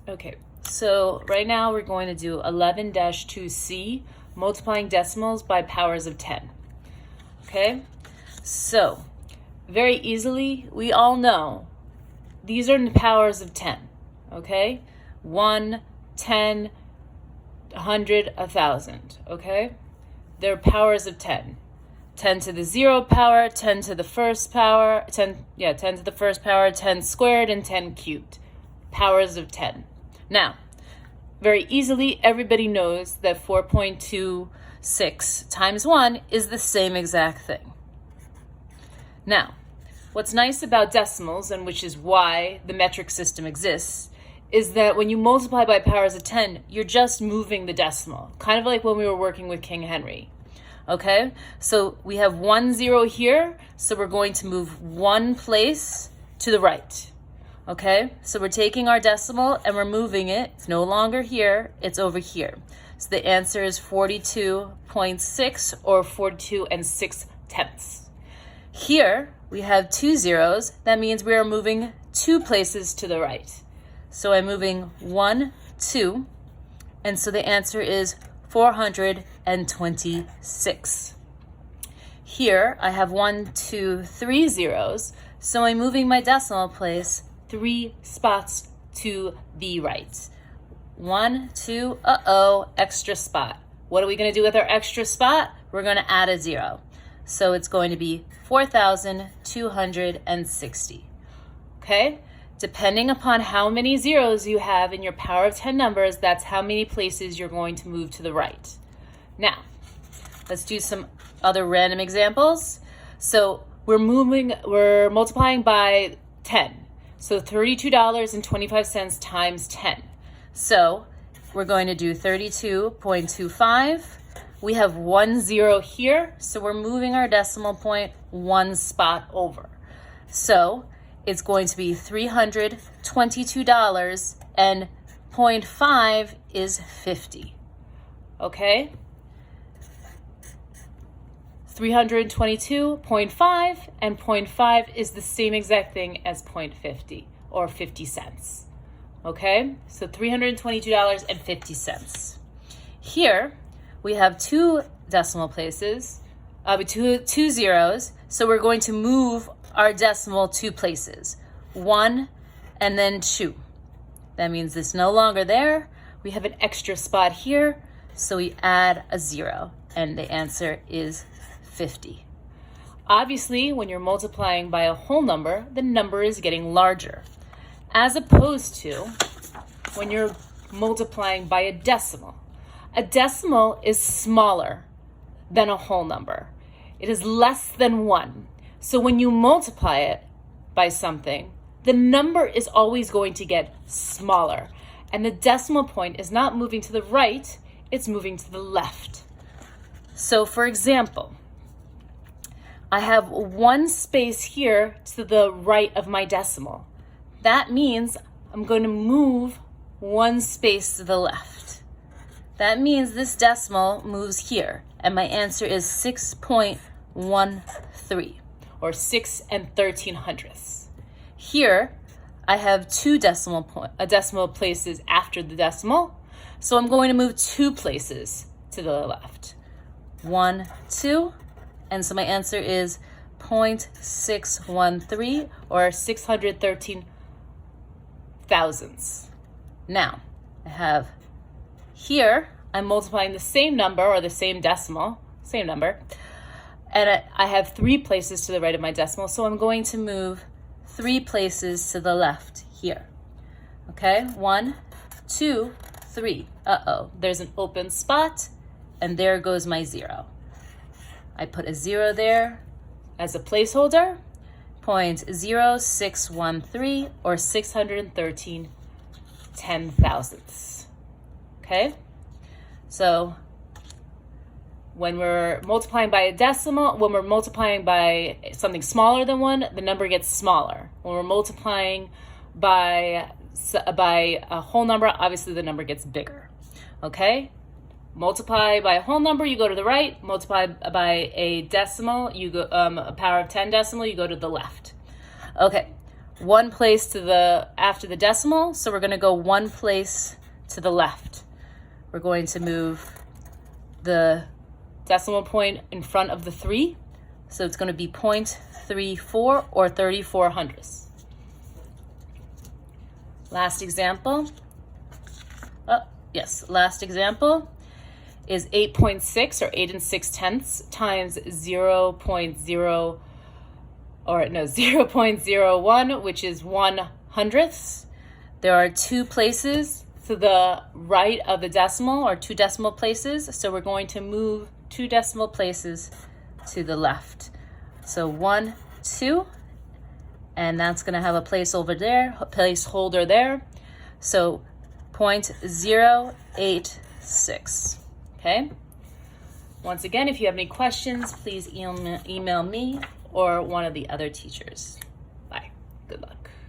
Okay, so right now we're going to do 11-2C, multiplying decimals by powers of 10. Okay, so very easily, we all know these are the powers of 10. Okay, 1, 10, 100, 1,000. Okay, they're powers of 10. 10 to the 0 power, 10 to the first power, 10 to the first power, 10 squared, and 10 cubed. Powers of 10. Now, very easily, everybody knows that 4.26 times 1 is the same exact thing. Now, what's nice about decimals, and which is why the metric system exists, is that when you multiply by powers of 10, you're just moving the decimal, kind of like when we were working with King Henry. Okay, so we have 1 0 here, so we're going to move one place to the right. Okay, so we're taking our decimal and we're moving it. It's no longer here, it's over here. So the answer is 42.6 or 42 6/10. Here we have 2 zeros. That means we are moving 2 places to the right. So I'm moving 1, 2, and so the answer is 426. Here I have 1, 2, 3 zeros. So I'm moving my decimal place 3 spots to the right. 1, 2, extra spot. What are we going to do with our extra spot? We're going to add a 0. So it's going to be 4,260. Okay? Depending upon how many zeros you have in your power of 10 numbers, that's how many places you're going to move to the right. Now, let's do some other random examples. So we're multiplying by 10. So $32.25 times 10. So we're going to do 32.25. We have 1 0 here, so we're moving our decimal point 1 spot over. So it's going to be $322, and 0.5 is 50. Okay? 322.5 and 0.5 is the same exact thing as 0.50 or 50 cents. Okay? So $322.50. Here we have 2 decimal places, two zeros, so we're going to move our decimal 2 places, 1 and then 2. That means it's no longer there. We have an extra spot here, so we add a 0, and the answer is 50. Obviously, when you're multiplying by a whole number, the number is getting larger, as opposed to when you're multiplying by a decimal. A decimal is smaller than a whole number. It is less than 1. So when you multiply it by something, the number is always going to get smaller. And the decimal point is not moving to the right, it's moving to the left. So for example, I have 1 space here to the right of my decimal. That means I'm going to move 1 space to the left. That means this decimal moves here, and my answer is 6.13, or 6 13/100. Here, I have 2 decimal places after the decimal, so I'm going to move 2 places to the left. 1, 2, and so my answer is 0.613, or 613 thousandths. Now, I have here, I'm multiplying the same number, or the same decimal, same number, and I have 3 places to the right of my decimal, so I'm going to move 3 places to the left here. Okay, 1, 2, 3. There's an open spot, and there goes my 0. I put a 0 there as a placeholder, 0.0613, or 613 10,000ths. Okay, so when we're multiplying by a decimal, when we're multiplying by something smaller than 1, the number gets smaller. When we're multiplying by a whole number, obviously the number gets bigger. Okay, multiply by a whole number, you go to the right. Multiply by a decimal, you go a power of 10 decimal, you go to the left. Okay, one place to the after the decimal, so we're going to go one place to the left. We're going to move the decimal point in front of the 3, so it's going to be 0.34 or 34 hundredths. Last example. Last example is 8.6 or 8 6/10 times 0.01, which is 1/100th. There are 2 places to the right of the decimal, or 2 decimal places, so we're going to move 2 decimal places to the left. So 1, 2, and that's going to have a placeholder there. So 0.086. Okay. Once again, if you have any questions, please email me or one of the other teachers. Bye. Good luck.